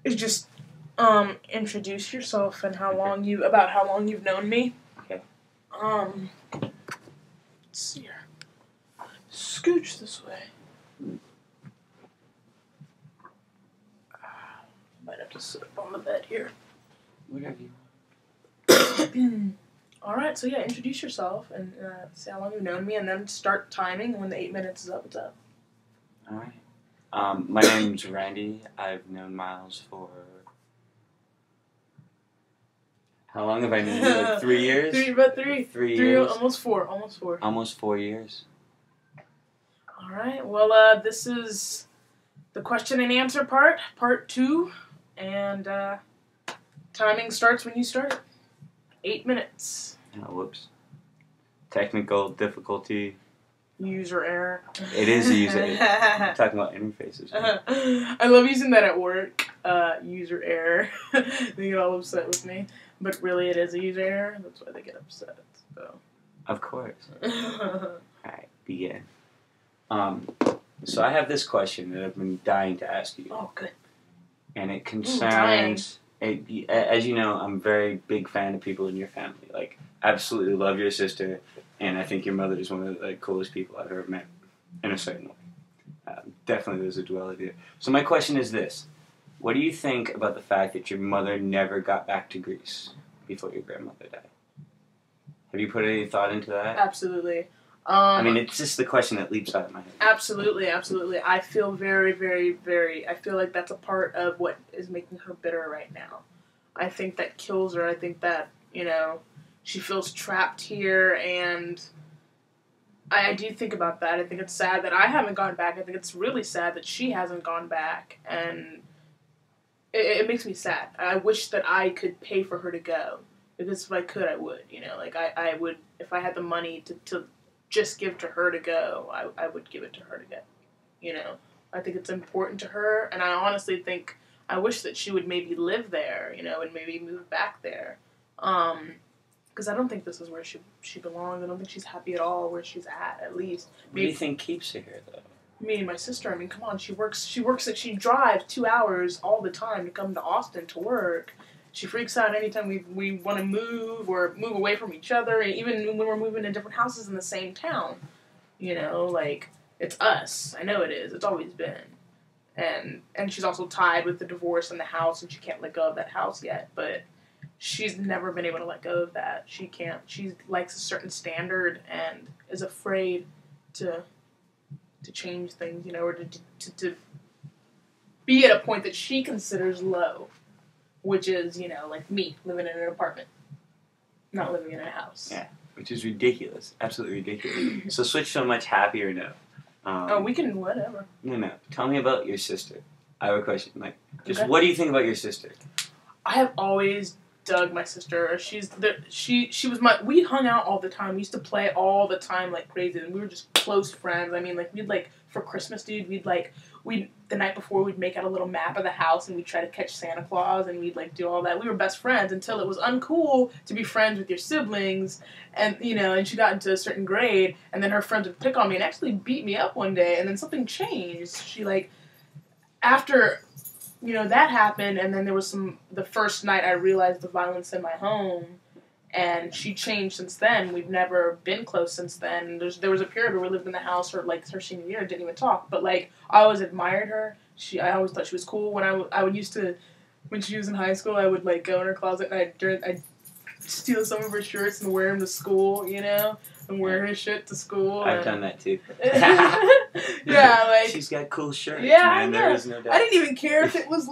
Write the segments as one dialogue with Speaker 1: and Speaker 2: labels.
Speaker 1: is just introduce yourself and how long you've known me.
Speaker 2: Okay.
Speaker 1: Let's see here. Scooch this way. Might have to sit up on the bed here.
Speaker 2: Whatever you
Speaker 1: want. Alright, so yeah, introduce yourself and say how long you've known me, and then start timing, and when the 8 minutes is up, it's up.
Speaker 2: Alright. My name's Randy. I've known Miles for... How long have I known you? Like 3 years?
Speaker 1: About three.
Speaker 2: 3 years?
Speaker 1: Almost four.
Speaker 2: Almost 4 years.
Speaker 1: Alright, well, this is the question and answer part 2, and timing starts when you start. 8 minutes.
Speaker 2: Oh, whoops. Technical difficulty.
Speaker 1: User error.
Speaker 2: It is a user error. I'm talking about interfaces. Right?
Speaker 1: I love using that at work. User error. They get all upset with me. But really it is a user error. That's why they get upset. So.
Speaker 2: Of course. Alright, begin. So I have this question that I've been dying to ask you.
Speaker 1: Oh, good.
Speaker 2: And it concerns... as you know, I'm a very big fan of people in your family. Like, absolutely love your sister, and I think your mother is one of the coolest people I've ever met, in a certain way. Definitely there's a duality there. So my question is this. What do you think about the fact that your mother never got back to Greece before your grandmother died? Have you put any thought into that?
Speaker 1: Absolutely.
Speaker 2: I mean, it's just the question that leaps out of my head.
Speaker 1: Absolutely. I feel very, very, very... I feel like that's a part of what is making her bitter right now. I think that kills her. I think that, she feels trapped here, and I do think about that. I think it's sad that I haven't gone back. I think it's really sad that she hasn't gone back, and it makes me sad. I wish that I could pay for her to go, because if I could, I would. I would, if I had the money to just give to her to go, I would give it to her to go. I think it's important to her, and I honestly think I wish that she would maybe live there, and maybe move back there. Because I don't think this is where she belongs. I don't think she's happy at all where she's at least.
Speaker 2: What do you think keeps her here, though?
Speaker 1: Me and my sister, I mean, come on, she drives 2 hours all the time to come to Austin to work. She freaks out anytime we want to move or move away from each other, and even when we're moving to different houses in the same town. It's us. I know it is. It's always been. And she's also tied with the divorce and the house, and she can't let go of that house yet. But she's never been able to let go of that. She can't. She likes a certain standard and is afraid to change things, or to be at a point that she considers low. Which is, like me, living in an apartment. Not living in a house.
Speaker 2: Yeah, which is ridiculous. Absolutely ridiculous. So switch to a much happier note.
Speaker 1: We can, whatever.
Speaker 2: No. Tell me about your sister. I have a question. What do you think about your sister?
Speaker 1: I have always dug my sister. She was we hung out all the time. We used to play all the time like crazy, and we were just close friends. I mean, for Christmas, dude, the night before, we'd make out a little map of the house, and we'd try to catch Santa Claus, and we'd, do all that. We were best friends until it was uncool to be friends with your siblings, and, and she got into a certain grade, and then her friends would pick on me and actually beat me up one day, and then something changed. She, after, that happened, and then there was the first night I realized the violence in my home, and she changed since then. We've never been close since then. There was a period where we lived in the house her senior year, didn't even talk. But I always admired her. I always thought she was cool. When she was in high school, I would go in her closet and I'd steal some of her shirts and wear them to school, and wear her shit to school.
Speaker 2: I've done that too.
Speaker 1: Yeah,
Speaker 2: she's got cool shirts.
Speaker 1: Yeah,
Speaker 2: man.
Speaker 1: I know.
Speaker 2: There is no doubt.
Speaker 1: I didn't even care if it was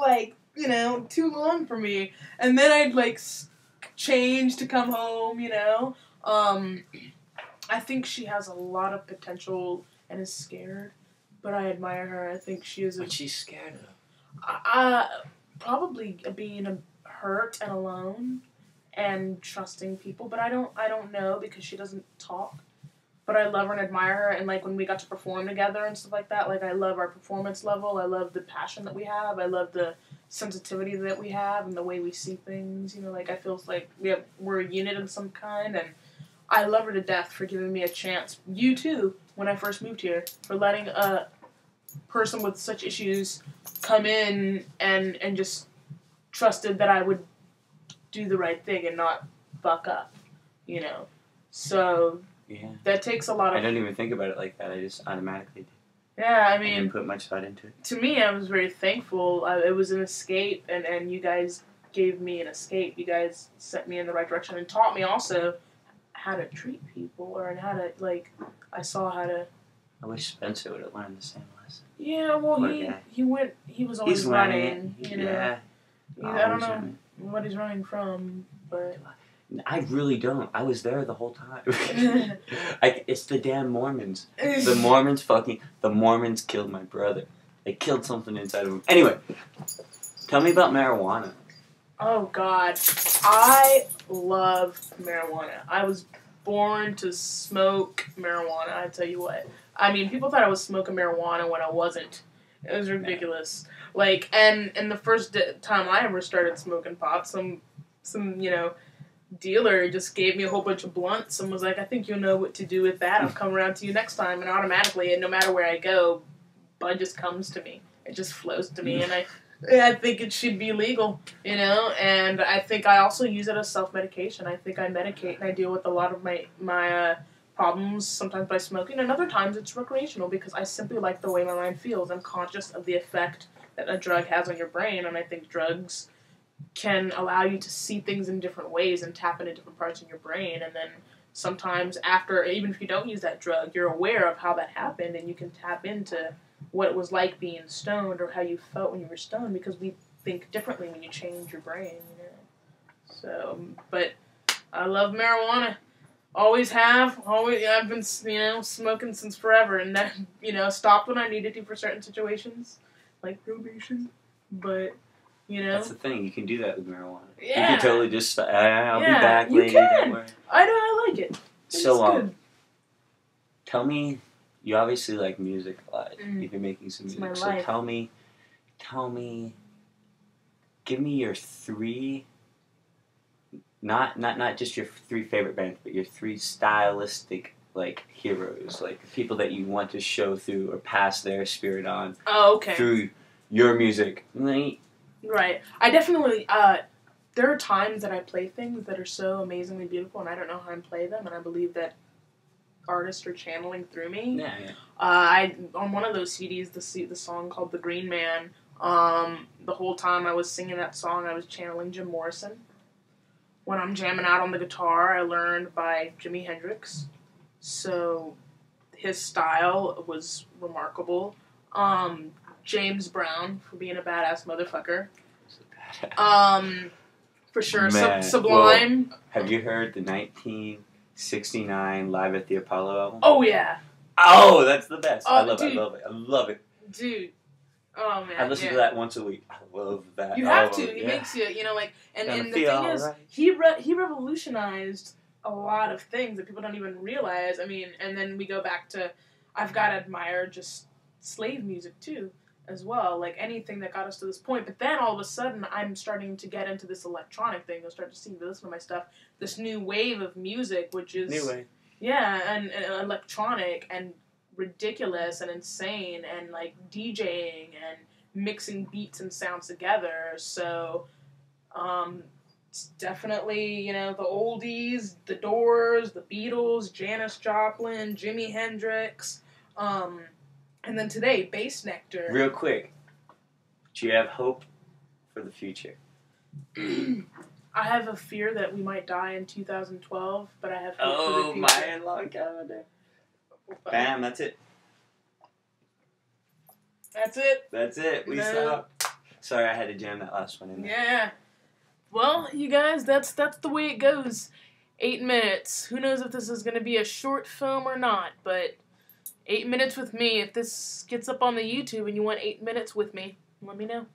Speaker 1: too long for me, and then I'd change to come home, I think she has a lot of potential and is scared, but I admire her. I think she is
Speaker 2: What's she scared of?
Speaker 1: Probably being hurt and alone and trusting people, but I don't know because she doesn't talk. But I love her and admire her, and when we got to perform together and stuff like that, I love our performance level. I love the passion that we have. I love the sensitivity that we have and the way we see things. I feel like we're a unit of some kind, and I love her to death for giving me a chance. You too, when I first moved here, for letting a person with such issues come in and just trusted that I would do the right thing and not fuck up, you know. So
Speaker 2: Yeah.
Speaker 1: that takes a lot of...
Speaker 2: I don't even think about it like that. I just automatically do.
Speaker 1: Yeah, I
Speaker 2: I
Speaker 1: mean...
Speaker 2: didn't put much thought into it.
Speaker 1: To me, I was very thankful. It was an escape, and you guys gave me an escape. You guys sent me in the right direction and taught me also how to treat people, or how to, like, I saw how to...
Speaker 2: I wish Spencer would have learned the same lesson.
Speaker 1: Yeah, well, he was always running, you know.
Speaker 2: Yeah.
Speaker 1: I don't know what he's running from, but...
Speaker 2: I really don't. I was there the whole time. It's the damn Mormons. The Mormons killed my brother. They killed something inside of him. Anyway, tell me about marijuana.
Speaker 1: Oh, God. I love marijuana. I was born to smoke marijuana, I tell you what. I mean, people thought I was smoking marijuana when I wasn't. It was ridiculous. Like, and the first time I ever started smoking pot, some you know, dealer just gave me a whole bunch of blunts and was like, I think you'll know what to do with that. I'll come around to you next time. And automatically, and no matter where I go, bud just comes to me. It just flows to me. And I think it should be legal, you know? And I think I also use it as self-medication. I think I medicate and I deal with a lot of my problems, sometimes by smoking, and other times it's recreational because I simply like the way my mind feels. I'm conscious of the effect that a drug has on your brain, and I think drugs can allow you to see things in different ways and tap into different parts in your brain, and then sometimes after, even if you don't use that drug, you're aware of how that happened, and you can tap into what it was like being stoned or how you felt when you were stoned, because we think differently when you change your brain, you know. So, but I love marijuana. Always have. Always. I've been, you know, smoking since forever, and that, you know, stopped when I needed to for certain situations, like probation. But, you know,
Speaker 2: that's the thing. You can do that with marijuana.
Speaker 1: Yeah.
Speaker 2: You can totally just. I'll be back
Speaker 1: you
Speaker 2: later.
Speaker 1: can.
Speaker 2: Don't worry.
Speaker 1: I like it.
Speaker 2: So,
Speaker 1: good.
Speaker 2: Tell me. You obviously like music a lot.
Speaker 1: Mm.
Speaker 2: You've been making some
Speaker 1: It's
Speaker 2: music.
Speaker 1: my
Speaker 2: So
Speaker 1: life.
Speaker 2: tell me. Give me your three. Not just your three favorite bands, but your three stylistic, like, heroes, like people that you want to show through or pass their spirit on.
Speaker 1: Oh, okay.
Speaker 2: Through your music.
Speaker 1: Right. I definitely, there are times that I play things that are so amazingly beautiful, and I don't know how to play them, and I believe that artists are channeling through me.
Speaker 2: Yeah.
Speaker 1: On one of those CDs, the song called The Green Man, the whole time I was singing that song, I was channeling Jim Morrison. When I'm jamming out on the guitar, I learned by Jimi Hendrix. So his style was remarkable. James Brown for being a badass motherfucker. For sure. Sublime.
Speaker 2: Well, have you heard the 1969 Live at the Apollo album?
Speaker 1: Oh, yeah.
Speaker 2: Oh, that's the best. I love
Speaker 1: dude.
Speaker 2: it. I love it.
Speaker 1: Dude. Oh, man.
Speaker 2: I listen to that once a week. I love that.
Speaker 1: You have to. It makes you, you know, like, and the thing is, right. he revolutionized a lot of things that people don't even realize. I mean, and then we go back to, I've got to admire just slave music, too, as well. Like, anything that got us to this point. But then, all of a sudden, I'm starting to get into this electronic thing. I'll start to listen to my stuff. This new wave of music, which is...
Speaker 2: New wave.
Speaker 1: Yeah, and electronic, and ridiculous and insane, and like DJing and mixing beats and sounds together. So it's definitely, you know, the oldies, the Doors, the Beatles, Janis Joplin, Jimi Hendrix, and then today, Bass Nectar.
Speaker 2: Real quick, do you have hope for the future?
Speaker 1: I have a fear that we might die in 2012, but I have hope for the future.
Speaker 2: Mileslongbong. Bam, that's it.
Speaker 1: That's it.
Speaker 2: That's it. We stop. Sorry, I had to jam that last one in there.
Speaker 1: Yeah. Well, you guys, that's the way it goes. 8 minutes. Who knows if this is going to be a short film or not, but 8 minutes with me. If this gets up on the YouTube and you want 8 minutes with me, let me know.